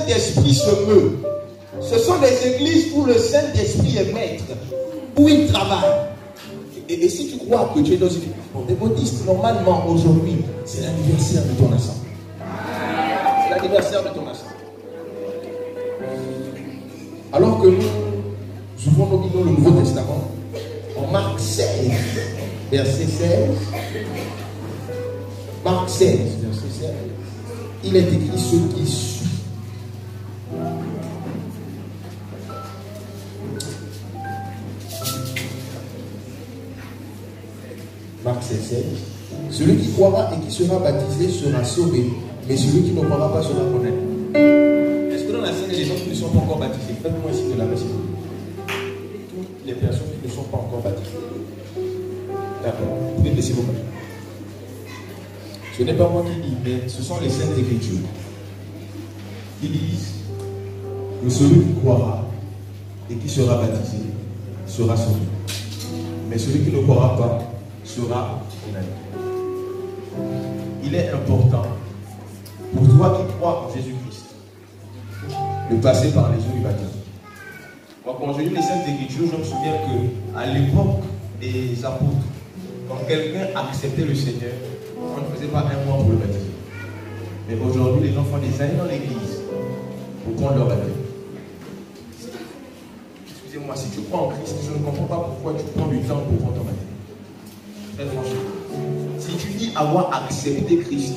Saint-Esprit se meut. Ce sont des églises où le Saint-Esprit est maître, où il travaille. Et si tu crois que tu es dans une... Bon, des baptistes, normalement, aujourd'hui, c'est l'anniversaire de ton assemblée. C'est l'anniversaire de ton assemblée. Alors que nous ouvrons nos Bibles, le Nouveau Testament, en Marc 16, verset 16. Marc 16, verset 16. Il est écrit ce qui suit. Marc 16, 16. Celui qui croira et qui sera baptisé sera sauvé, mais celui qui ne croira pas sera condamné. Est-ce que dans la scène, il y a des gens qui ne sont pas encore baptisés? Faites-moi ici de la main. Toutes les personnes qui ne sont pas encore baptisées. D'accord. Vous pouvez laisser vos mains. Ce n'est pas moi qui dis, mais ce sont les Saintes Écritures qui disent que celui qui croira et qui sera baptisé sera sauvé, mais celui qui ne croira pas sera condamné. Il est important pour toi qui crois en Jésus-Christ de passer par les eaux du baptême. Moi, quand j'ai lu les Saintes Écritures, je me souviens qu'à l'époque des apôtres, quand quelqu'un acceptait le Seigneur, on ne faisait pas un mois pour le baptiser. Mais aujourd'hui, les gens font des années dans l'église pour prendre leur baptême. Excusez-moi, si tu crois en Christ, je ne comprends pas pourquoi tu prends du temps pour prendre ton baptême. Très franchement. Si tu dis avoir accepté Christ,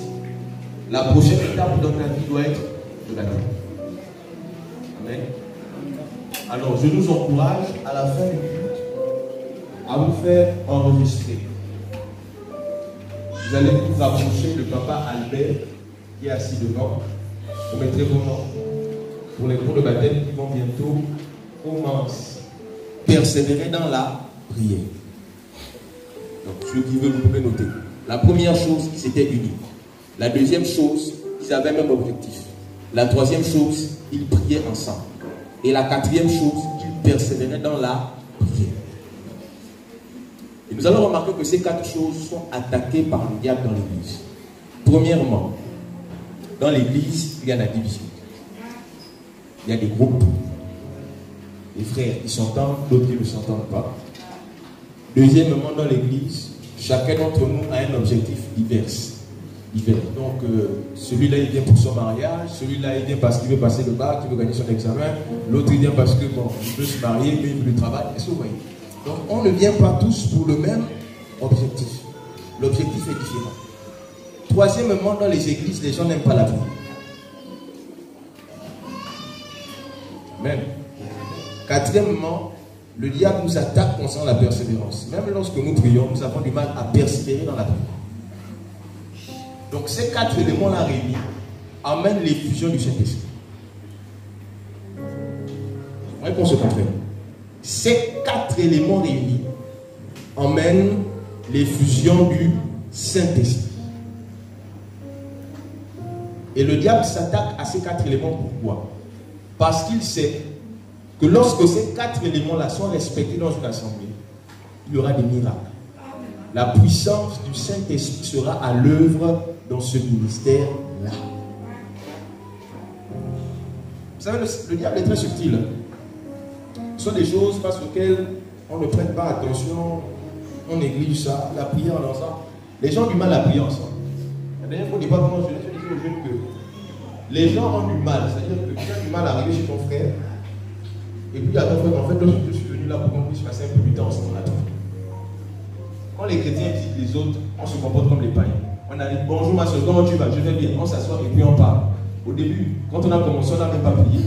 la prochaine étape dans ta vie doit être le baptême. Amen. Alors, je nous encourage à la fin du culte à vous faire enregistrer. Vous allez vous rapprocher de papa Albert qui est assis devant. Vous mettrez vos noms pour les cours de baptême qui vont bientôt commencer. Persévérer dans la prière. Donc, ceux qui veulent, vous pouvez noter. La première chose, ils étaient unis. La deuxième chose, ils avaient le même objectif. La troisième chose, ils priaient ensemble. Et la quatrième chose, ils persévéraient dans la prière. Et nous allons remarquer que ces quatre choses sont attaquées par le diable dans l'église. Premièrement, dans l'église, il y a la division. Il y a des groupes. Les frères qui s'entendent, d'autres qui ne s'entendent pas. Deuxièmement, dans l'église, chacun d'entre nous a un objectif divers. Donc, celui-là, il vient pour son mariage, celui-là, il vient parce qu'il veut passer le bac, il veut gagner son examen, l'autre, il vient parce que, bon, il veut se marier, mais il veut le travail. Est-ce que vous voyez? Donc, on ne vient pas tous pour le même objectif. L'objectif est différent. Troisièmement, dans les églises, les gens n'aiment pas la prière. Amen. Quatrièmement, le diable nous attaque concernant la persévérance. Même lorsque nous prions, nous avons du mal à persévérer dans la prière. Donc ces quatre éléments-là réunis amènent l'effusion du Saint-Esprit. J'aimerais qu'on se comprenne. Ces quatre éléments réunis amènent l'effusion du Saint-Esprit. Et le diable s'attaque à ces quatre éléments. Pourquoi? Parce qu'il sait que lorsque ces quatre éléments-là sont respectés dans une assemblée, il y aura des miracles. La puissance du Saint-Esprit sera à l'œuvre dans ce ministère-là. Vous savez, le diable est très subtil. Ce sont des choses face auxquelles on ne prête pas attention, on néglige ça, la prière en ensemble. Les gens ont du mal à prier ensemble. La dernière fois, je ne sais pas comment je disais aux jeunes que les gens ont du mal, c'est-à-dire que tu as du mal à arriver chez ton frère, et puis à ton frère, en fait, je suis venu là pour qu'on puisse passer un peu du temps ensemble. Quand les chrétiens visitent les autres, on se comporte comme les païens. On arrive, bonjour ma soeur, comment tu vas? Je vais bien. On s'assoit et puis on parle. Au début, quand on a commencé, on n'a même pas prié.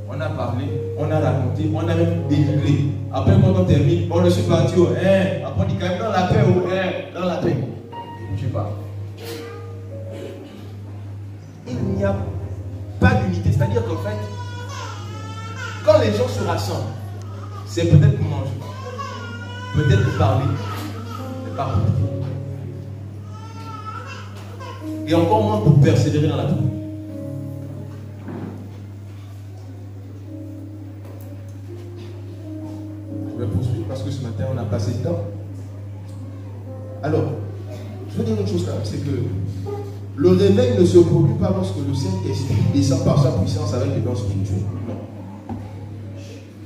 On a parlé, on a raconté, on a même délivré. Après, quand on termine, bon, je suis parti au après on dit quand même dans la paix dans la paix. Et tu parles. Il n'y a pas d'unité. C'est-à-dire qu'en fait, quand les gens se rassemblent, c'est peut-être pour manger, peut-être pour parler, mais pas pour prier. Et encore moins pour persévérer dans la prière. Je vais poursuivre parce que ce matin on a passé le temps. Alors, je veux dire une chose là, c'est que Le réveil ne se produit pas lorsque le Saint-Esprit descend par sa puissance avec les dons spirituels. Non.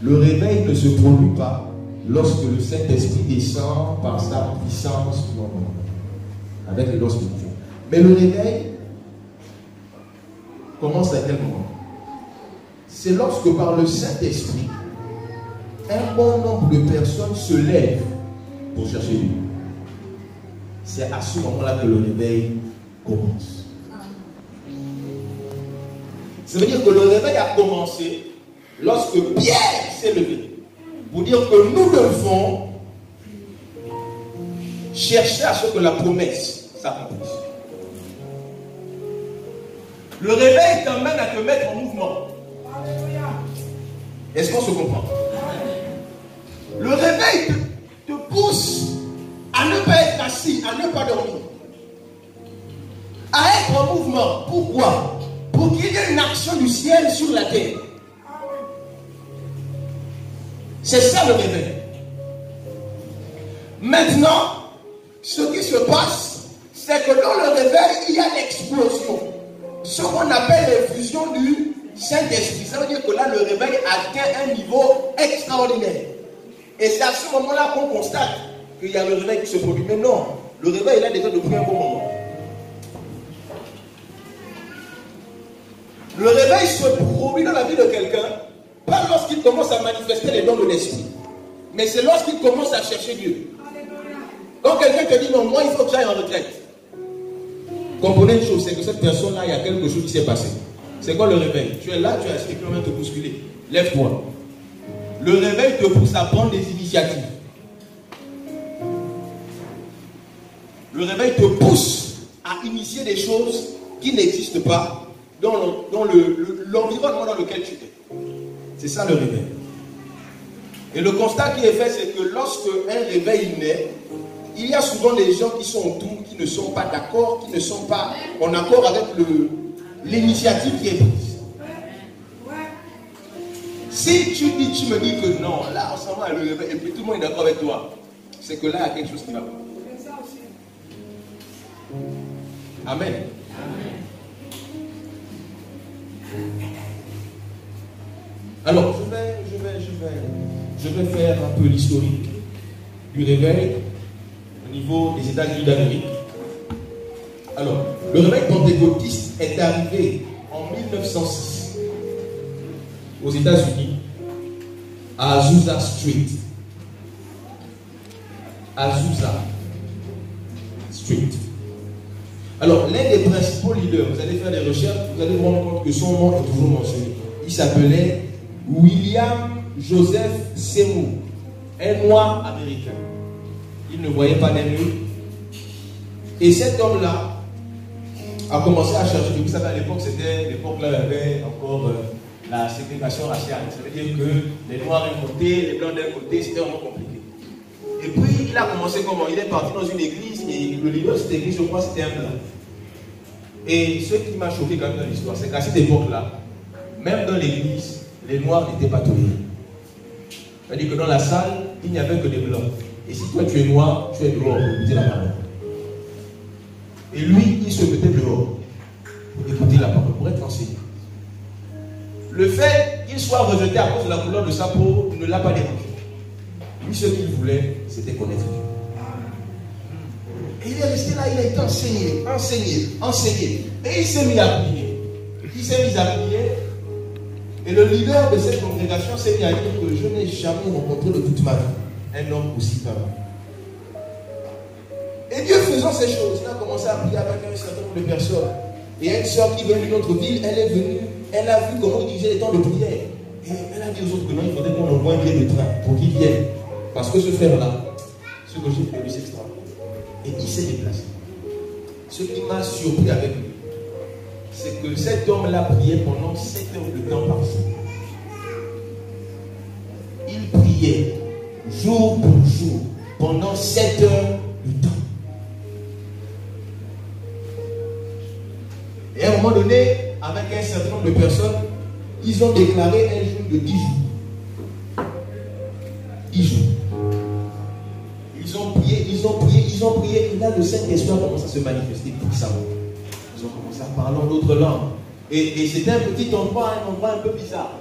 Le réveil ne se produit pas lorsque le Saint-Esprit descend par sa puissance, non, avec les dons spirituels. Mais le réveil commence à quel moment? C'est lorsque par le Saint-Esprit, un bon nombre de personnes se lèvent pour chercher Dieu. C'est à ce moment-là que le réveil commence. Ça veut dire que le réveil a commencé lorsque Pierre s'est levé pour dire que nous devons chercher à ce que la promesse s'accomplisse. Le réveil t'amène à te mettre en mouvement. Est-ce qu'on se comprend? Le réveil te pousse à ne pas être assis, à ne pas dormir, à être en mouvement. Pourquoi? Pour qu'il y ait une action du ciel sur la terre. C'est ça le réveil. Maintenant, ce qui se passe, c'est que dans le réveil, il y a l'explosion. Ce qu'on appelle l'infusion du Saint-Esprit. Ça veut dire que là, le réveil atteint un niveau extraordinaire. Et c'est à ce moment-là qu'on constate qu'il y a le réveil qui se produit. Mais non, le réveil, il a déjà depuis un bon moment. Le réveil se produit dans la vie de quelqu'un, pas lorsqu'il commence à manifester les dons de l'esprit, mais c'est lorsqu'il commence à chercher Dieu. Quand quelqu'un te dit non, moi il faut que j'aille en retraite, comprenez une chose, c'est que cette personne-là, il y a quelque chose qui s'est passé. C'est quoi le réveil? Tu es là, tu as acheté quand même te bousculer. Lève-toi. Le réveil te pousse à prendre des initiatives. Le réveil te pousse à initier des choses qui n'existent pas dans l'environnement dans lequel tu es. C'est ça le réveil. Et le constat qui est fait, c'est que lorsque un réveil naît, il y a souvent des gens qui sont autour, qui ne sont pas d'accord, qui ne sont pas en accord avec l'initiative qui est prise. Si tu me dis que non, là, en ce moment, le réveil, et puis tout le monde est d'accord avec toi, c'est que là, il y a quelque chose qui va pas. Amen. Alors, je vais faire un peu l'historique du réveil au niveau des États-Unis d'Amérique. Alors, le réveil pentecôtiste est arrivé en 1906 aux États-Unis à Azusa Street. Azusa Street. Alors, l'un des principaux leaders, vous allez faire des recherches, vous allez vous rendre compte que son nom est toujours mentionné. Il s'appelait William Joseph Seymour, un noir américain. Il ne voyait pas d'ennemi. Et cet homme-là a commencé à chercher. Vous savez, à l'époque, c'était l'époque là, il y avait encore la ségrégation raciale. Ça veut dire que les noirs d'un côté, les blancs d'un côté, c'était vraiment compliqué. Et puis, il a commencé comment? Il est parti dans une église et le leader de cette église, je crois, c'était un blanc. Et ce qui m'a choqué quand même dans l'histoire, c'est qu'à cette époque-là, même dans l'église, les noirs n'étaient pas tolérés. C'est-à-dire que dans la salle, il n'y avait que des blancs. Et si toi tu es noir, tu es dehors pour écouter la parole. Et lui, il se mettait dehors pour écouter la parole, pour être enseigné. Le fait qu'il soit rejeté à cause de la couleur de sa peau ne l'a pas dérangé. Lui, ce qu'il voulait, c'était connaître Dieu. Et il est resté là, il a été enseigné. Et il s'est mis à prier. Et le leader de cette congrégation s'est mis à dire que je n'ai jamais rencontré de toute ma vie un homme aussi parlant. Et Dieu faisant ces choses, il a commencé à prier avec un certain nombre de personnes. Et une soeur qui vient d'une autre ville, elle est venue, elle a vu comment il dirigeait les temps de prière. Et elle a dit aux autres que non, il faudrait qu'on envoie un billet de train pour qu'il vienne. Parce que ce frère-là, ce que j'ai fait, c'est extraordinaire. Et il s'est déplacé. Ce qui m'a surpris avec lui, c'est que cet homme-là priait pendant 7 heures de temps par jour. Il priait jour pour jour pendant 7 heures de temps. Et à un moment donné, avec un certain nombre de personnes, ils ont déclaré un jour de 10 jours. 10 jours. Ils ont prié. Et là, le Saint-Esprit a commencé à se manifester puissamment Ils ont commencé à parler en d'autres langues. Et c'était un petit endroit, un peu bizarre.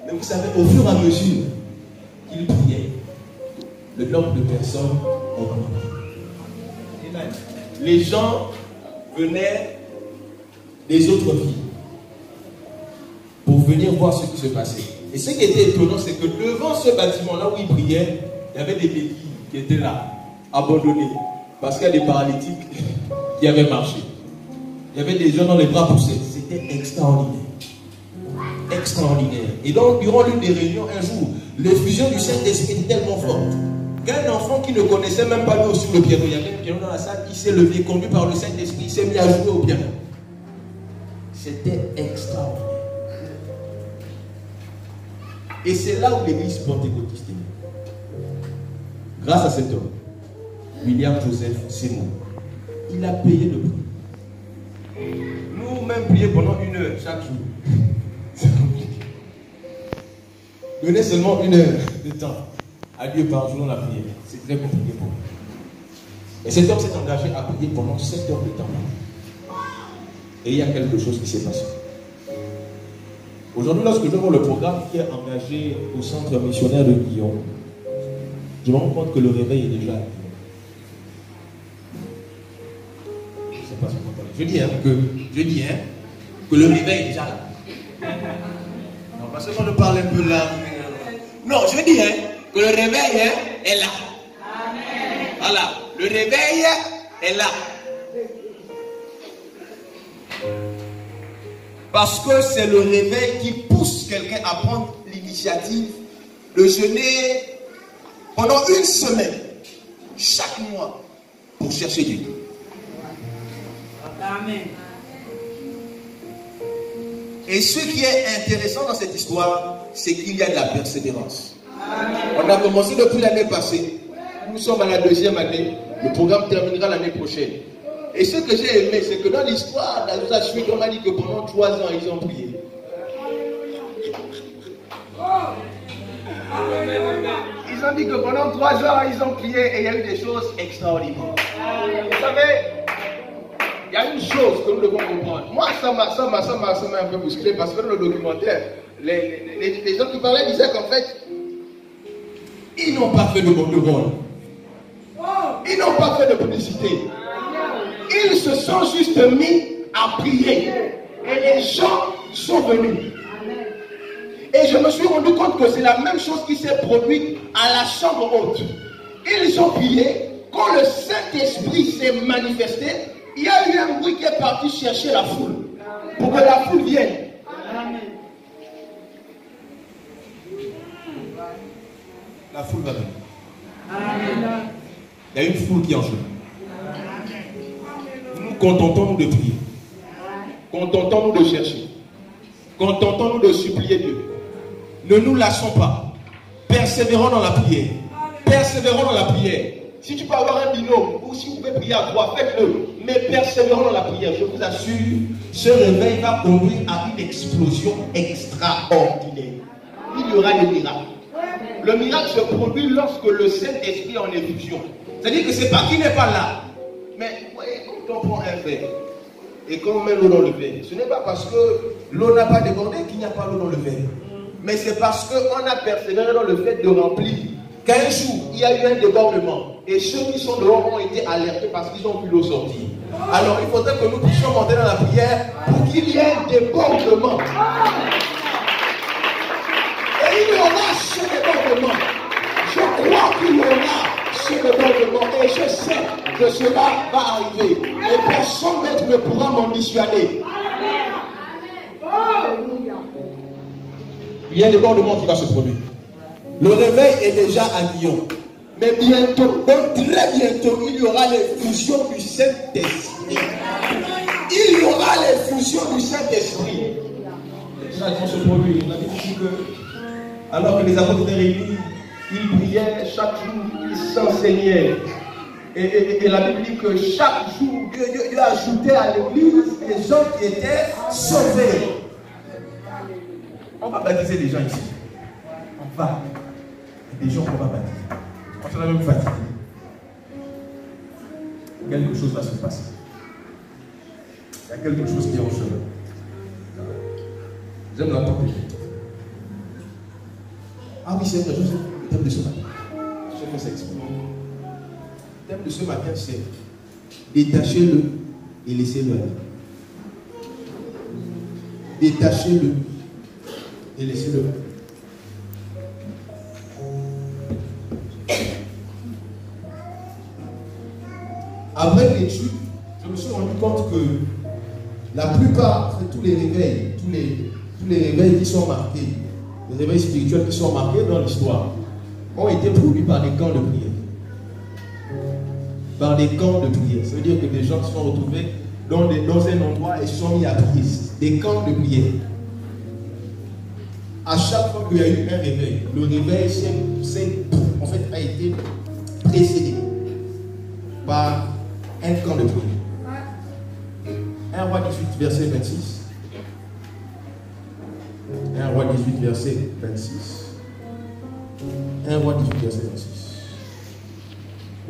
Mais vous savez, au fur et à mesure qu'ils priaient, le nombre de personnes augmentait. Les gens venaient des autres villes pour venir voir ce qui se passait. Et ce qui était étonnant, c'est que devant ce bâtiment-là où ils priaient, il y avait des béquilles qui étaient là, abandonnées, parce qu'il y a des paralytiques qui avaient marché. Il y avait des gens dont les bras poussaient. C'était extraordinaire. Extraordinaire. Et donc, durant l'une des réunions, un jour, l'effusion du Saint-Esprit était tellement forte qu'un enfant qui ne connaissait même pas lui sur le piano, il y avait un piano dans la salle, il s'est levé, conduit par le Saint-Esprit, il s'est mis à jouer au piano. C'était extraordinaire. Et c'est là où l'église pentecôtiste est née. Grâce à cet homme, William Joseph Seymour, il a payé le prix. Nous-mêmes prier pendant 1 heure chaque jour. C'est compliqué. Donnez seulement 1 heure de temps à Dieu par jour dans la prière. C'est très compliqué pour nous. Et cet homme s'est engagé à prier pendant 7 heures de temps. Et il y a quelque chose qui s'est passé. Aujourd'hui, lorsque je vois le programme qui est engagé au centre missionnaire de Guillaume, je me rends compte que le réveil est déjà arrivé. Je ne sais pas si vous comprenez. Je dis que le réveil est déjà là. Non, parce que quand on parle un peu là. Non, je dis que le réveil est là. Voilà, le réveil est là. Parce que c'est le réveil qui pousse quelqu'un à prendre l'initiative de jeûner pendant 1 semaine, chaque mois, pour chercher Dieu. Amen. Et ce qui est intéressant dans cette histoire, c'est qu'il y a de la persévérance. Amen. On a commencé depuis l'année passée. Nous sommes à la 2e année. Le programme terminera l'année prochaine. Et ce que j'ai aimé, c'est que dans l'histoire d'Azusa Chouik, on m'a dit que pendant 3 ans, ils ont prié. Ils ont dit que pendant 3 ans, ils ont prié et il y a eu des choses extraordinaires. Vous savez, il y a une chose que nous devons comprendre. Moi, ça m'a un peu bousculé parce que dans le documentaire, les gens qui parlaient disaient qu'en fait, ils n'ont pas fait de rôle. Ils n'ont pas fait de publicité. Ils se sont juste mis à prier. Et les gens sont venus. Et je me suis rendu compte que c'est la même chose qui s'est produite à la chambre haute. Ils ont prié. Quand le Saint-Esprit s'est manifesté, il y a eu un bruit qui est parti chercher la foule. Pour que la foule vienne. La foule va venir. Il y a une foule qui en joue. Nous contentons-nous de prier. Contentons-nous de chercher. Contentons-nous de supplier Dieu. Ne nous lâchons pas. Persévérons dans la prière. Persévérons dans la prière. Si tu peux avoir un binôme ou si vous pouvez prier à 3, faites-le. Mais persévérons dans la prière. Je vous assure, ce réveil va conduire à une explosion extraordinaire. Il y aura des miracles. Le miracle se produit lorsque le Saint-Esprit est en effusion. C'est-à-dire que ce n'est pas qu'il n'est pas là. Mais vous voyez, quand on prend un verre et qu'on met l'eau dans le verre, ce n'est pas parce que l'eau n'a pas débordé qu'il n'y a pas l'eau dans le verre. Mais c'est parce qu'on a persévéré dans le fait de remplir. Qu'un jour, il y a eu un débordement. Et ceux qui sont dehors ont été alertés parce qu'ils ont vu l'eau sortir. Alors il faudrait que nous puissions monter dans la prière pour qu'il y ait un débordement. Et il y aura ce débordement. Je crois qu'il y aura ce débordement. Et je sais que cela va arriver. Et personne d'autre ne pourra m'en dissuader. Il y a un débordement qui va se produire. Le réveil est déjà à Lyon. Mais bientôt, donc très bientôt, il y aura l'effusion du Saint-Esprit. Il y aura l'effusion du Saint-Esprit. Ça va se produire. On a dit que, alors que les apôtres étaient réunis, ils priaient chaque jour, ils s'enseignaient. Et la Bible dit que chaque jour, Dieu ajoutait à l'église des gens qui étaient sauvés. On va baptiser des gens ici. On va. Des gens qu'on va baptiser. On sera même fatigué. Quelque chose va se passer. Il y a quelque chose qui est en chemin. J'aime l'entendre. Ah oui, c'est vrai, le thème de ce matin. Je vais s'exprimer. Le thème de ce matin, c'est détachez-le et laissez-le aller. Détachez-le et laissez-le aller. Après l'étude, je me suis rendu compte que la plupart, tous les réveils, tous les réveils qui sont marqués, les réveils spirituels qui sont marqués dans l'histoire, ont été produits par des camps de prière. Par des camps de prière. Ça veut dire que des gens se sont retrouvés dans un endroit et se sont mis à prier. Des camps de prière. À chaque fois qu'il y a eu un réveil, le réveil en fait, a été précédé par un camp de prière. 1 Roi 18, verset 26. 1 Roi 18, verset 26. 1 Roi 18, verset 26.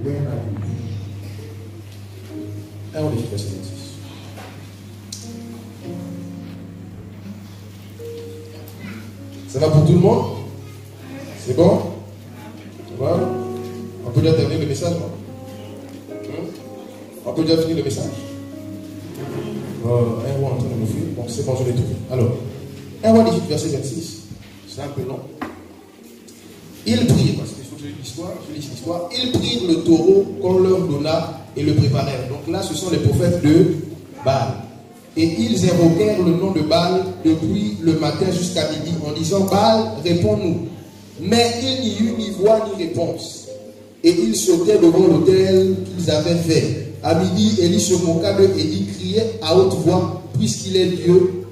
Where are you? 1 Roi 18, verset 26. Ça va pour tout le monde? C'est bon? Voilà. On peut déjà terminer le message, non? On peut déjà finir le message? Un roi en train de me fuir. Bon, c'est bon, je l'ai trouvé. Alors, 1 Roi 18, verset 26. C'est un peu long. Ils prirent, parce qu'il faut que je lise l'histoire. Ils prirent le taureau qu'on leur donna et le préparèrent. Donc là, ce sont les prophètes de Baal. Et ils invoquèrent le nom de Baal depuis le matin jusqu'à midi en disant: Baal, réponds-nous. Mais il n'y eut ni voix ni réponse. Et ils sautaient devant l'autel qu'ils avaient fait. À midi, Élie se moqua d'eux et il criait à haute voix, puisqu'il est Dieu.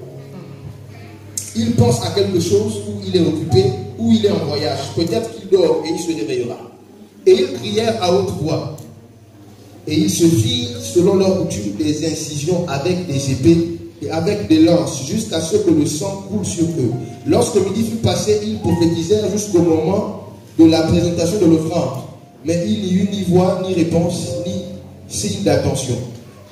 Il pense à quelque chose, ou il est occupé, ou il est en voyage. Peut-être qu'il dort et il se réveillera. Et ils crièrent à haute voix. Et ils se firent, selon leur coutume, des incisions avec des épées et avec des lances, jusqu'à ce que le sang coule sur eux. Lorsque midi fut passé, ils prophétisèrent jusqu'au moment de la présentation de l'offrande. Mais il n'y eut ni voix, ni réponse, ni signe d'attention.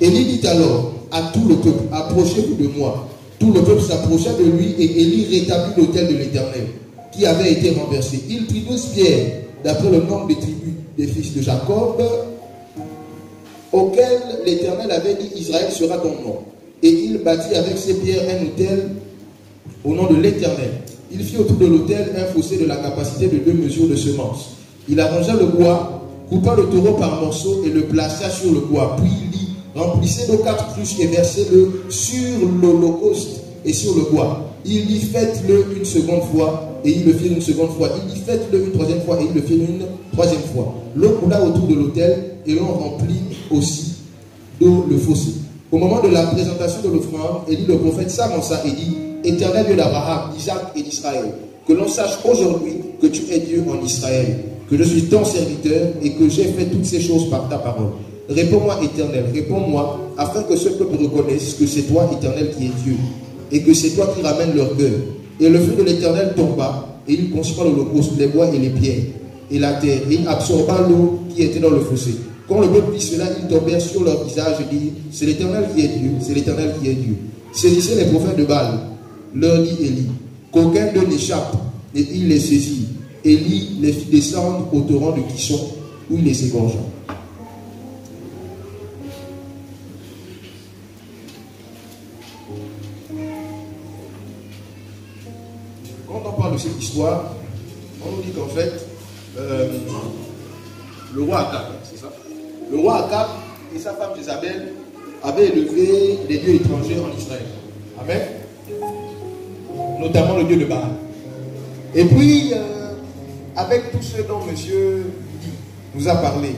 Élie dit alors à tout le peuple: approchez-vous de moi. Tout le peuple s'approcha de lui et Élie rétablit l'autel de l'Éternel qui avait été renversé. Il prit 12 pierres d'après le nombre des tribus des fils de Jacob, auquel l'Éternel avait dit: Israël sera ton nom. Et il bâtit avec ces pierres un autel au nom de l'Éternel. Il fit autour de l'autel un fossé de la capacité de 2 mesures de semences. Il arrangea le bois, coupa le taureau par morceaux et le plaça sur le bois. Puis il dit: remplissez d'eau 4 cruches et versez-le sur l'holocauste et sur le bois. Il dit: faites-le une seconde fois. Et ils le firent une seconde fois. Il dit: faites-le une troisième fois. Et ils le firent une troisième fois. L'eau coula autour de l'autel et l'on remplit aussi d'eau le fossé. Au moment de la présentation de l'offrande, Élie le prophète s'avança et dit: Éternel Dieu d'Abraham, d'Isaac et d'Israël, que l'on sache aujourd'hui que tu es Dieu en Israël, que je suis ton serviteur et que j'ai fait toutes ces choses par ta parole. Réponds-moi, Éternel, réponds-moi, afin que ce peuple reconnaisse que c'est toi, Éternel, qui es Dieu, et que c'est toi qui ramènes leur cœur. Et le feu de l'Éternel tomba, et il consuma l'holocauste, les bois et les pierres, et la terre, et il absorba l'eau qui était dans le fossé. Quand le peuple vit cela, ils tombèrent sur leur visage et dirent: c'est l'Éternel qui est Dieu, c'est l'Éternel qui est Dieu. Saisissez les prophètes de Baal, leur dit Élie, qu'aucun d'eux n'échappe, et il les saisit. Élie les fit descendre au torrent de Kishon, où il les égorgea. Quand on parle de cette histoire, on nous dit qu'en fait, le roi Akab, c'est ça? Le roi Akab et sa femme Jézabel avaient élevé des dieux étrangers en Israël. Amen. Notamment le dieu de Baal. Et puis, avec tout ce dont monsieur nous a parlé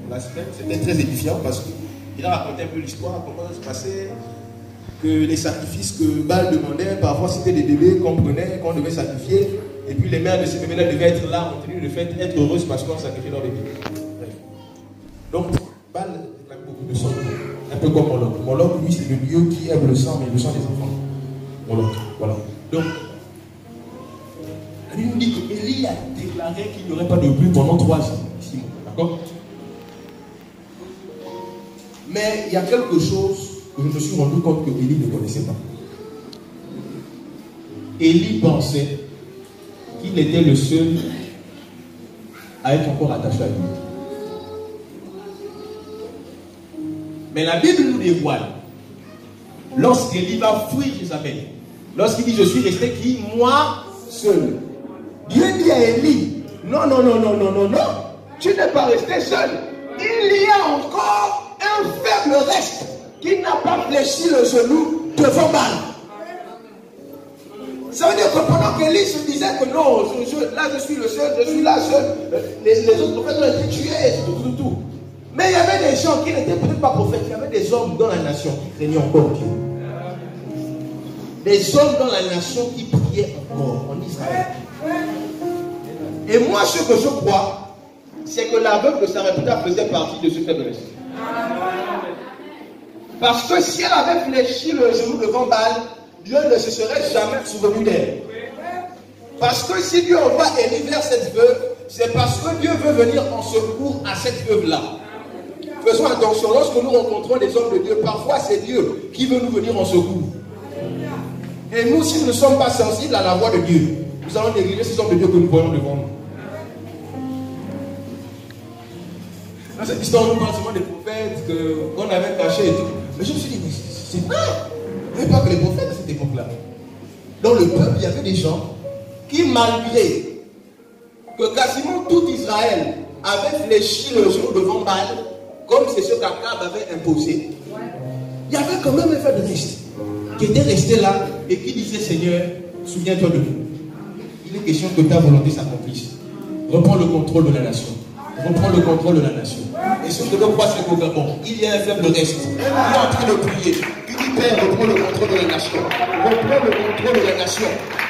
la semaine, c'était très édifiant parce qu'il a raconté un peu l'histoire, comment ça se passait, que les sacrifices que Baal demandait, parfois c'était des bébés qu'on prenait, qu'on devait sacrifier, et puis les mères de ces bébés-là devaient être là, en tenue de fête, être heureuses parce qu'on sacrifiait leurs bébés. Donc, Baal réclame beaucoup de sang, un peu comme Moloch. Moloch, lui, c'est le dieu qui aime le sang, mais le sang des enfants. Moloch, voilà. Donc, il nous dit qu'Élie a déclaré qu'il n'y aurait pas de pluie pendant 3 ans, 6 mois. D'accord? Mais il y a quelque chose je me suis rendu compte que Élie ne connaissait pas. Élie pensait qu'il était le seul à être encore attaché à lui. Mais la Bible nous dévoile, lorsqu'Élie va fuir Jézabel, lorsqu'il dit je suis resté qui? Moi seul. Dieu dit à Élie, non, non, non, non, non, non, non, tu n'es pas resté seul. Il y a encore un faible reste qui n'a pas fléchi le genou devant Baal. Ça veut dire que pendant qu'Élie se disait que non, là je suis le seul, je suis là seul, les autres prophètes ont été tués, tout. Mais il y avait des gens qui n'étaient peut-être pas prophètes, il y avait des hommes dans la nation qui craignaient encore Dieu. Des hommes dans la nation qui priaient encore en Israël. Et moi, ce que je crois, c'est que l'aveugle de Sarepta faisait partie de ce faiblesse. Parce que si elle avait fléchi le genou devant Baal, Dieu ne se serait jamais souvenu d'elle. Parce que si Dieu envoie Élie vers cette veuve, c'est parce que Dieu veut venir en secours à cette veuve-là. Faisons attention, lorsque nous rencontrons des hommes de Dieu, parfois c'est Dieu qui veut nous venir en secours. Et nous, si nous ne sommes pas sensibles à la voix de Dieu, nous allons négliger ces hommes de Dieu que nous voyons devant nous. Dans cette histoire, nous parlons souvent des prophètes qu'on avait cachés et tout. Mais je me suis dit, mais c'est vrai. Il n'y avait pas que les prophètes à cette époque-là. Dans le peuple, il y avait des gens qui, malgré que quasiment tout Israël avait fléchi le genou devant Baal, comme c'est ce qu'Akab avait imposé, il y avait quand même un faible reste qui était resté là et qui disait, Seigneur, souviens-toi de nous. Il est question que ta volonté s'accomplisse. Reprends le contrôle de la nation. Reprends le contrôle de la nation. Et ce que l'on croit, c'est qu'au Gabon, il y a un faible reste. Il est en train de prier. Il dit, Père, reprends le contrôle de la nation. Reprends le contrôle de la nation.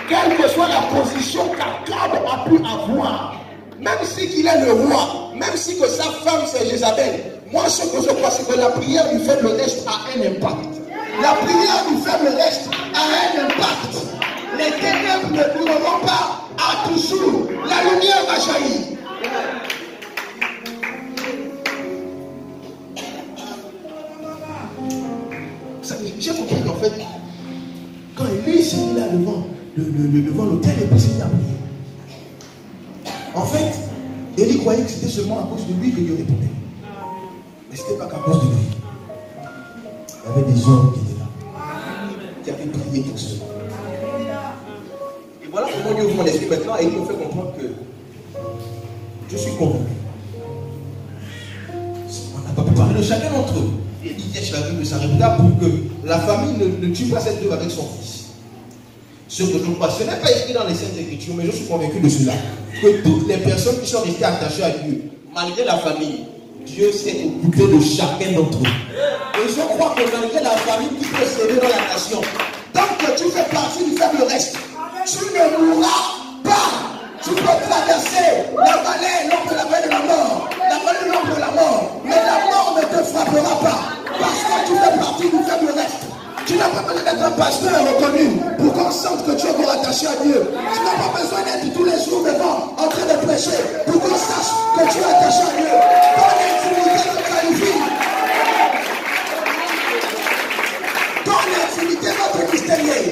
Quelle que soit la position qu'Akab a pu avoir, même si qu'il est le roi, même si que sa femme c'est Jézabel, moi ce que je crois, c'est que la prière du faible reste a un impact. La prière du faible reste a un impact. Les ténèbres ne dureront pas à toujours. La lumière va jaillir. J'ai compris qu'en fait, quand Élie s'est mis là devant l'autel et puis s'est mis à prier, en fait, Élie croyait que c'était seulement à cause de lui que Dieu répondait. Mais ce n'était pas qu'à cause de lui. Il y avait des hommes qui étaient là, qui avaient prié pour cela. Et voilà comment Dieu ouvre mon esprit maintenant et il me fait comprendre que je suis convaincu. On n'a pas pu parler de chacun d'entre eux. Il dit chez la veuve de Sarepta pour que la famille ne tue pas cette veuve avec son fils. Ce que je crois, ce n'est pas écrit dans les Saintes Écritures, mais je suis convaincu de cela. Que toutes les personnes qui sont restées attachées à Dieu, malgré la famille, Dieu s'est occupé de chacun d'entre eux. Et je crois que malgré la famille qui peut s'aider dans la nation, tant que tu fais partie du faible reste, tu ne mourras pas. Tu peux traverser la vallée, l'ombre de la vallée de la mort, la vallée de l'ombre de la mort, mais la mort ne te frappera pas, parce que tu fais partie du faible reste. Tu n'as pas besoin d'être un pasteur reconnu pour qu'on sente que tu es encore attaché à Dieu. Tu n'as pas besoin d'être tous les jours devant en train de prêcher pour qu'on sache que tu es attaché à Dieu. Ton intimité te qualifie. Ton intimité va te distinguer.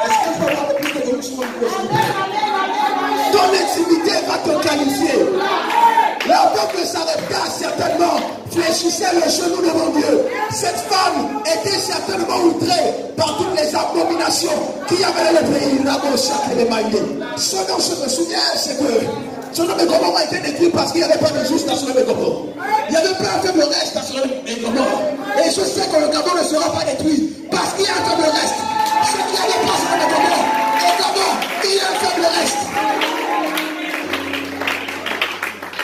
Est-ce qu'il faut avoir plus de connexion? Ton intimité va te qualifier. La veuve de Sarepta certainement fléchissait le genou devant Dieu. Cette femme était certainement outrée par toutes les abominations qu'il y avait dans le pays. Son nom, je me souviens, c'est que son nom de Gomorrhe a été détruit parce qu'il n'y avait pas de juste à son nom de Gomorrhe. Il n'y avait pas un faible reste à son nom de Gomorrhe. Et je sais que le Gabon ne sera pas détruit parce qu'il y a un faible reste. Ce qui n'avait pas son nom de Gomorrhe. Et Gabon, il y a un faible reste.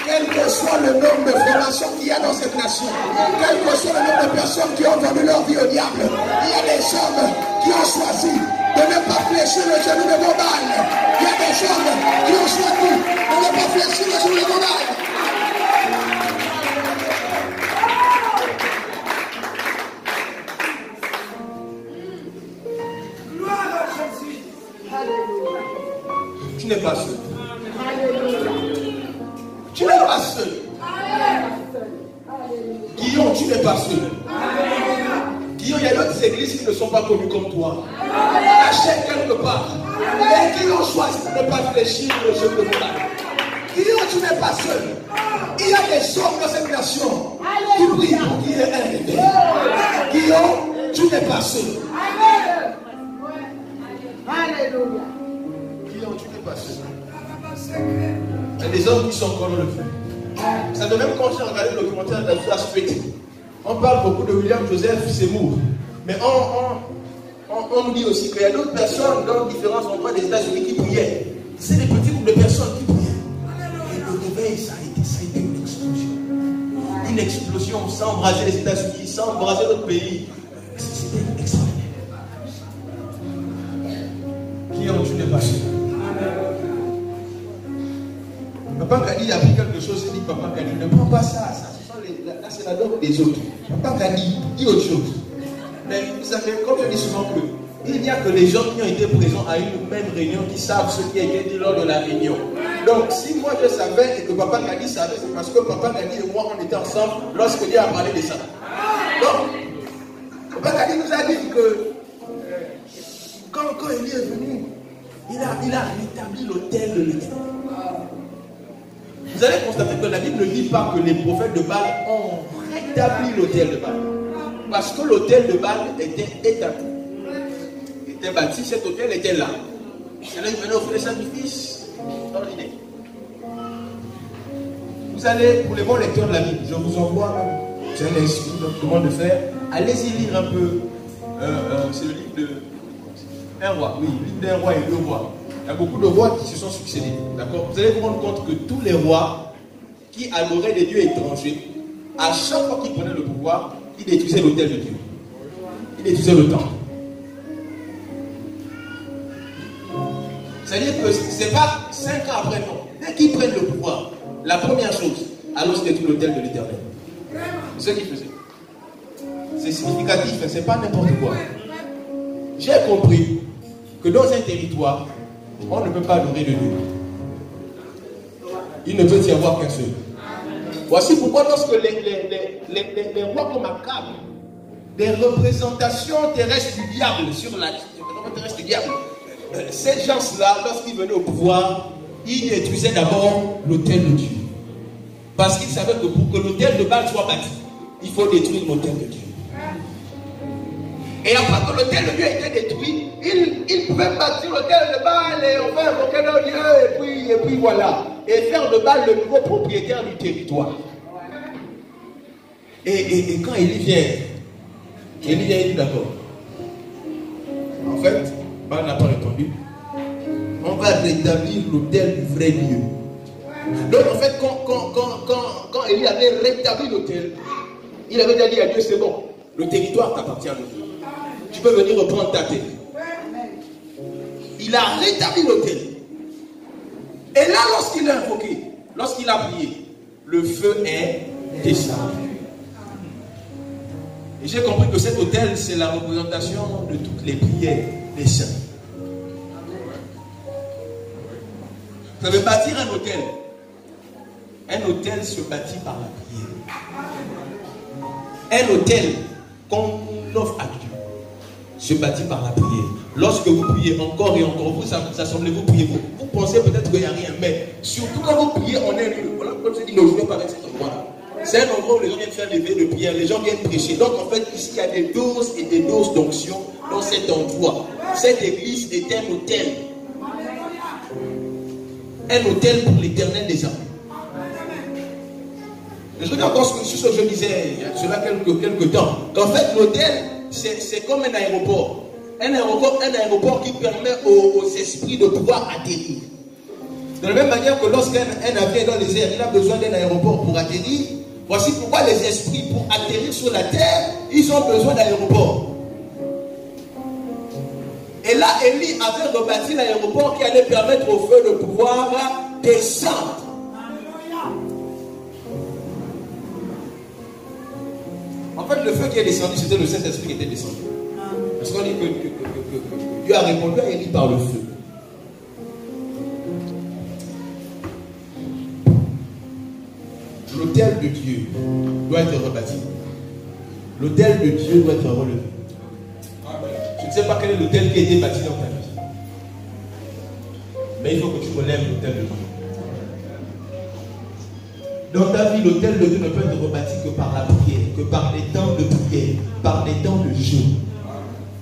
Quel que soit le nombre de formations qu'il y a dans cette nation, quel que soit le nombre de personnes qui ont vendu leur vie au diable, il y a des hommes qui ont choisi de ne pas fléchir le genou de Baal. Il y a des hommes qui ont choisi de ne pas fléchir le genou de Baal. Tu n'es pas seul. Tu n'es pas seul. Guillaume, tu n'es pas seul. qui ne sont pas connus comme toi. Achète quelque part. Et qui ont choisi de ne pas fléchir le jeu de montagne. Tu n'es pas seul. Il y a des hommes dans cette nation qui prient pour qu'il y ait un réveil. Tu n'es pas seul. Alléluia. Tu n'es pas seul. Il y a des hommes qui sont encore dans le feu. Ça de même quand j'ai regardé le documentaire de la Street, on parle beaucoup de William Joseph Seymour. Mais on nous dit aussi qu'il y a d'autres personnes dans différents endroits des États-Unis qui priaient. C'est des petits groupes de personnes qui priaient. Et le réveil, ça a été une explosion. Une explosion sans embraser les États-Unis, sans embraser notre pays. C'était extraordinaire. Qui ont tué les passés? Papa Kadi a pris quelque chose et dit Papa Kadi, ne prends pas ça. Là, c'est la dope des autres. Papa Kadi dit autre chose. Mais vous savez, comme je dis souvent que il n'y a que les gens qui ont été présents à une même réunion qui savent ce qui a été dit lors de la réunion. Donc, si moi je savais et que Papa Kadi savait, c'est parce que Papa Kadi et moi, on était ensemble lorsque Dieu a parlé de ça. Donc, Papa Kadi nous a dit que quand Élie est venu, il a rétabli l'autel de l'Éternel. Vous allez constater que la Bible ne dit pas que les prophètes de Baal ont rétabli l'autel de Baal. Parce que l'autel de Baal était établi. Était bâti, cet autel était là. Alors il venait offrir des sacrifices ordinaires. Vous allez, pour les bons lecteurs de la Bible, je vous envoie, c'est un esprit, donc je demande de faire. Allez-y lire un peu, c'est le livre de un roi, oui, le livre d'un roi et deux rois. Il y a beaucoup de rois qui se sont succédés. D'accord? Vous allez vous rendre compte que tous les rois qui adoraient des dieux étrangers, à chaque fois qu'ils prenaient le pouvoir, ils détruisaient l'autel de Dieu. Ils détruisaient le temple. C'est-à-dire que ce n'est pas 5 ans après, non. Dès qu'ils prennent le pouvoir, la première chose, alors c'est détruire l'autel de l'Éternel. C'est ce qu'ils faisaient. C'est significatif, ce n'est pas n'importe quoi. J'ai compris que dans un territoire, on ne peut pas adorer de Dieu. Il ne peut y avoir qu'un seul. Voici pourquoi lorsque les rois comme Akab, des représentations terrestres du diable sur la terrestre du diable, ces gens-là, lorsqu'ils venaient au pouvoir, ils détruisaient d'abord l'autel de Dieu. Parce qu'ils savaient que pour que l'autel de Baal soit bâti, il faut détruire l'autel de Dieu. Et après que l'autel de Dieu était détruit, ils pouvaient bâtir l'autel de Baal et on va invoquer leur Dieu et puis voilà. Et faire de Baal le nouveau propriétaire du territoire. Et quand Élie vient, il dit d'accord. En fait, Baal n'a pas répondu. On va rétablir l'autel du vrai Dieu. Donc en fait, quand Élie avait rétabli l'autel, il avait déjà dit à Dieu, c'est bon, le territoire t'appartient à Dieu. Tu peux venir reprendre ta terre. Il a rétabli l'autel. Et là, lorsqu'il a invoqué, lorsqu'il a prié, le feu est descendu. Et j'ai compris que cet autel, c'est la représentation de toutes les prières des saints. Vous savez, bâtir un hôtel. Un hôtel se bâtit par la prière. Un hôtel qu'on offre à Dieu se bâtit par la prière. Lorsque vous priez encore et encore, vous assemblez, vous priez, vous pensez peut-être qu'il n'y a rien, mais surtout quand vous priez en un lieu, voilà, comme je dis, nous ne jouons pas avec cet endroit-là. C'est un endroit où les gens viennent faire des veillées de prière, les gens viennent prêcher. Donc en fait, ici, il y a des doses et des doses d'onction dans cet endroit. Cette église est un hôtel. Un hôtel pour l'Éternel des armées. Je reviens encore sur ce que je disais il y a cela quelques temps. Qu'en fait, l'hôtel, c'est comme un aéroport. Un aéroport qui permet aux esprits de pouvoir atterrir. De la même manière que lorsqu'un avion est dans les airs, il a besoin d'un aéroport pour atterrir. Voici pourquoi les esprits, pour atterrir sur la terre, ils ont besoin d'aéroports. Et là, Élie avait rebâti l'aéroport qui allait permettre au feu de pouvoir descendre. En fait, le feu qui est descendu, c'était le Saint-Esprit qui était descendu. Parce qu'on dit que Dieu a répondu à Élie par le feu. L'autel de Dieu doit être rebâti. L'autel de Dieu doit être relevé. quel est l'autel qui a été bâti dans ta vie. Mais il faut que tu relèves l'autel de Dieu. Dans ta vie, l'autel de Dieu ne peut être rebâti que par la prière, que par des temps de prière, par des temps de jeûne.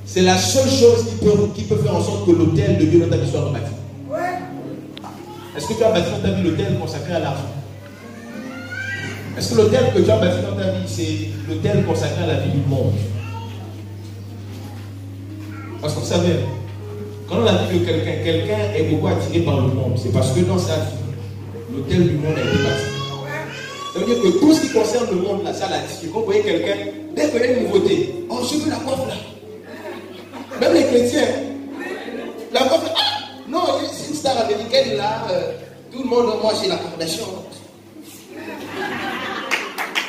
C'est la seule chose qui peut faire en sorte que l'autel de Dieu dans ta vie soit rebâti. Est-ce que tu as bâti dans ta vie l'autel consacré à l'argent? Est-ce que l'autel que tu as bâti dans ta vie, c'est l'autel consacré à la vie du monde? Parce que vous savez, quand on a dit que quelqu'un est beaucoup attiré par le monde, c'est parce que dans sa vie, l'autel du monde a été bâti. Ça veut dire que tout ce qui concerne le monde, là, ça l'attire. Quand vous voyez quelqu'un, dès qu'il y a une nouveauté, oh, je veux la coiffe là. Même les chrétiens, la coiffe là, ah, non, c'est une star américaine là, tout le monde, moi j'ai la Kardashian.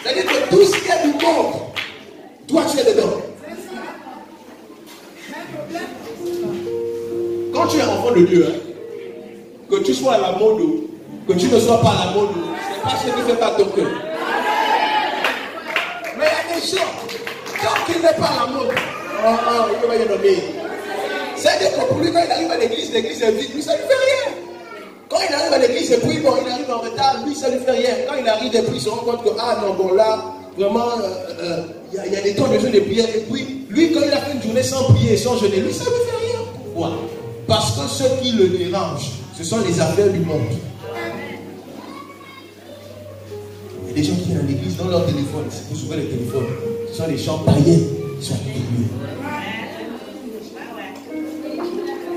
C'est-à-dire que tout ce qu'il y a du monde, toi tu es dedans. Quand tu es enfant de Dieu, hein, que tu sois à la mode ou que tu ne sois pas à la mode, c'est pas ce qui fait pas ton cœur. Mais il y a des gens, tant qu'il n'est pas à la mode, il peut pas y nommer. C'est-à-dire que pour lui, quand il arrive à l'église est vide, lui ça ne lui fait rien. Quand il arrive à l'église et puis bon, il arrive en retard, lui ça ne lui fait rien. Quand il arrive et puis il se rend compte que ah non, bon là, vraiment, il y a des temps de jeûne et de prière. Et puis, lui, quand il a fait une journée sans prier et sans jeûner, lui ça ne lui fait rien. Pourquoi? Parce que ce qui le dérange, ce sont les affaires du monde. Il y a des gens qui viennent à l'église dans leur téléphone, si vous ouvrez les téléphones, ce sont les gens païens qui sont religieux.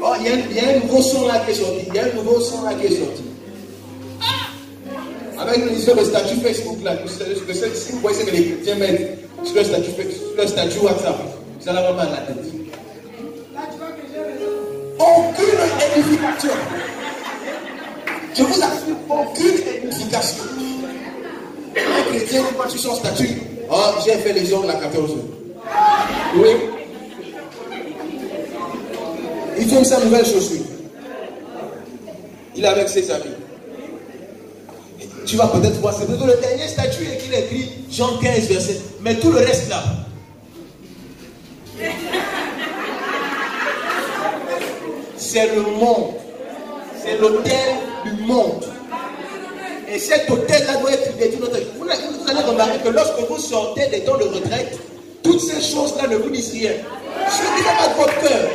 Oh, il y a un nouveau son là qui est sorti. Il y a un nouveau son là qui est sorti. Avec une histoire de statut Facebook là, si vous voyez ce que les chrétiens mettent sur le statut WhatsApp, vous allez avoir mal à la tête. Aucune édification. Je vous assure, aucune édification. Un chrétien, quand tu son statut, oh, j'ai fait les ongles à 14 heures. Oui. Il fait sa nouvelle chaussure. Il est avec ses amis. Tu vas peut-être voir, c'est plutôt le dernier statut qu'il a écrit Jean 15, verset. Mais tout le reste là. C'est le monde. C'est l'autel du monde. Et cet hôtel-là doit être dédié. Vous allez remarquer que lorsque vous sortez des temps de retraite, toutes ces choses-là ne vous disent rien. Ce qui n'est pas de votre cœur,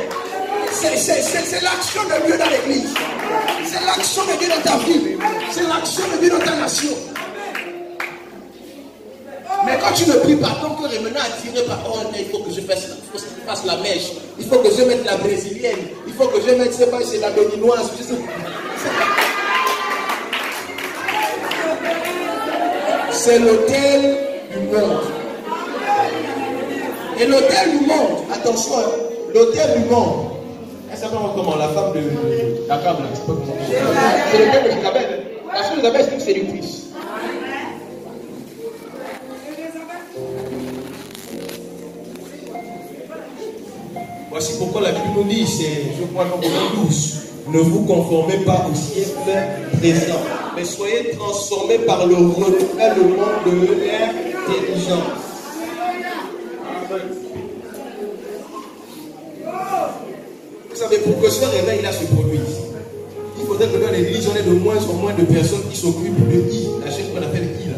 c'est l'action de Dieu dans l'église. C'est l'action de Dieu dans ta vie. C'est l'action de Dieu dans ta nation. Mais quand tu ne pries pas, ton cœur est maintenant attiré par oh, il faut que je fasse la mèche. Il faut que je mette la brésilienne. Il faut que je mette, je sais pas, c'est la béninoise. C'est l'autel du monde. Et l'autel du monde, attention, l'autel du monde, elle s'appelle comment? La femme de la câble, je sais pas comment. C'est l'autel de Isabelle. Parce que Isabelle, c'est une séductrice. Voici pourquoi la Bible nous dit, c'est, je crois, dans Romains 12, ne vous conformez pas au siècle présent, mais soyez transformés par le renouvellement de l'intelligence. Vous savez, pour que ce réveil-là se produise, il faudrait que dans l'église, on ait de moins en moins de personnes qui s'occupent de I, la chose qu'on appelle I là.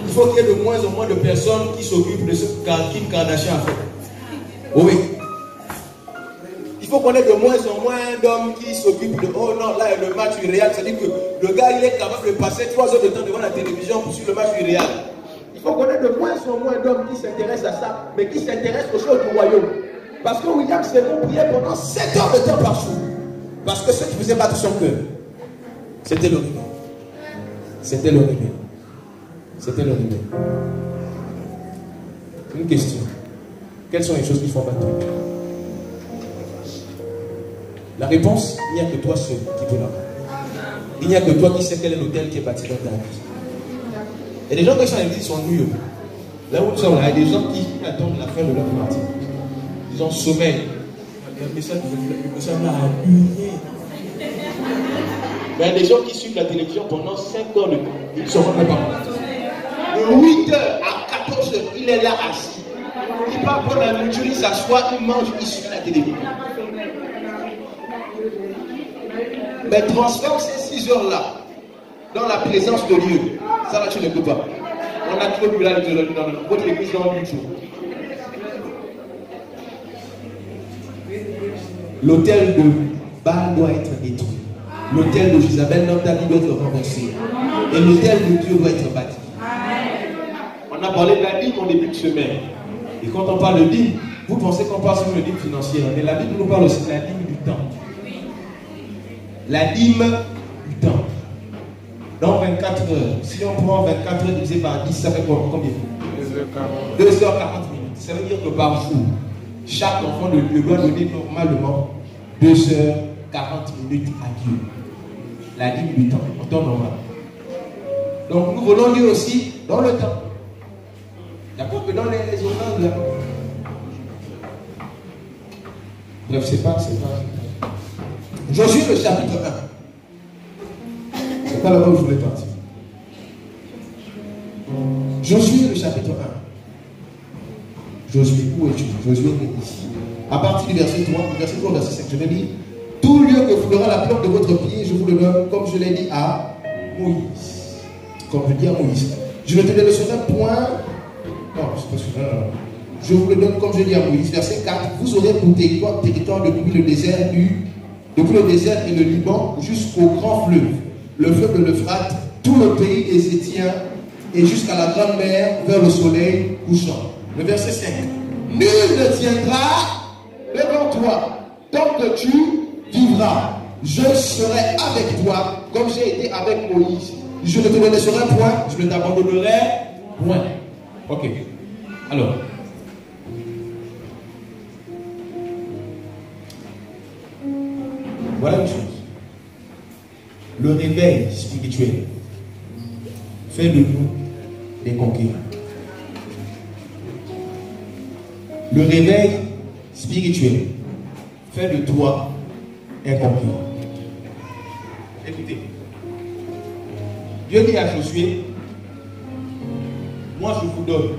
Il faut qu'il y ait de moins en moins de personnes qui s'occupent de ce qu'Kim Kardashian a fait. Oui. Il faut qu'on ait de moins en moins d'hommes qui s'occupent de oh non, là le match du Real, c'est-à-dire que le gars il est capable de passer 3 heures de temps devant la télévision pour suivre le match du Real. Il faut qu'on ait de moins en moins d'hommes qui s'intéressent à ça, mais qui s'intéressent aux choses du royaume. Parce que William Seymour priait pendant 7 heures de temps par jour. Parce que ce qui faisait battre son cœur, c'était le réveil. C'était le réveil. C'était le réveil. Une question. Quelles sont les choses qui font battre ton cœur? La réponse, il n'y a que toi seul qui peut l'avoir. Il n'y a que toi qui sais quel est l'hôtel qui est bâti dans ta vie. Et les gens qui sont à l'église sont nus. Là où nous sommes, il y a des gens qui attendent la fin de leur matin. Ils ont sommeil. Le message là a duré. Mais il y a des gens qui suivent la télévision pendant 5 heures de temps. Ils ne se rendent même pas compte. De 8 heures à 14 heures, il est là assis. Il part prendre la nourriture, il s'assoit, il mange, il suit la télévision. Mais transforme ces 6 heures-là dans la présence de Dieu. Ça là, tu ne peux pas. On a trop vu là, dans votre église dans le jour. L'autel de Baal doit être détruit. L'autel de Jézabel, notre ami, doit être renversé. Et l'autel de Dieu doit être bâti. On a parlé de la dîme en début de semaine. Et quand on parle de dîme, vous pensez qu'on parle sur le dîme financier. Mais la Bible nous parle aussi de la dîme du temps. La dîme du temps. Dans 24 heures, si on prend 24 heures divisé par 10, ça fait combien? 2h40 minutes. Ça veut dire que par jour, chaque enfant de Dieu doit donner normalement 2h40 minutes à Dieu. La dîme du temps, en temps normal. Donc nous voulons Dieu aussi dans le temps. D'accord? Que dans les horaires là. Bref, c'est pas. Josué le chapitre 1. C'est pas là-bas où je voulais partir. Josué le chapitre 1. Josué, où es-tu? Josué est ici. À partir du verset 3, verset 5, je vais dire: tout lieu que foulera la plante de votre pied, je vous le donne, comme je l'ai dit à Moïse. Comme je dis à Moïse. Je ne te le laisserai point. Non, c'est pas celui-là. Je vous le donne comme je dis à Moïse. Verset 4. Vous aurez pour territoire depuis le désert et le Liban jusqu'au grand fleuve, le fleuve de l'Euphrate, tout le pays des Étiens et jusqu'à la grande mer vers le soleil couchant. Le verset 5. Nul ne tiendra devant toi tant que tu vivras. Je serai avec toi comme j'ai été avec Moïse. Je ne te laisserai point, je ne t'abandonnerai point. Ok. Alors. Voilà une chose. Le réveil spirituel fait de nous des conquérants. Le réveil spirituel fait de toi un conquérant. Écoutez, Dieu dit à Josué: moi je vous donne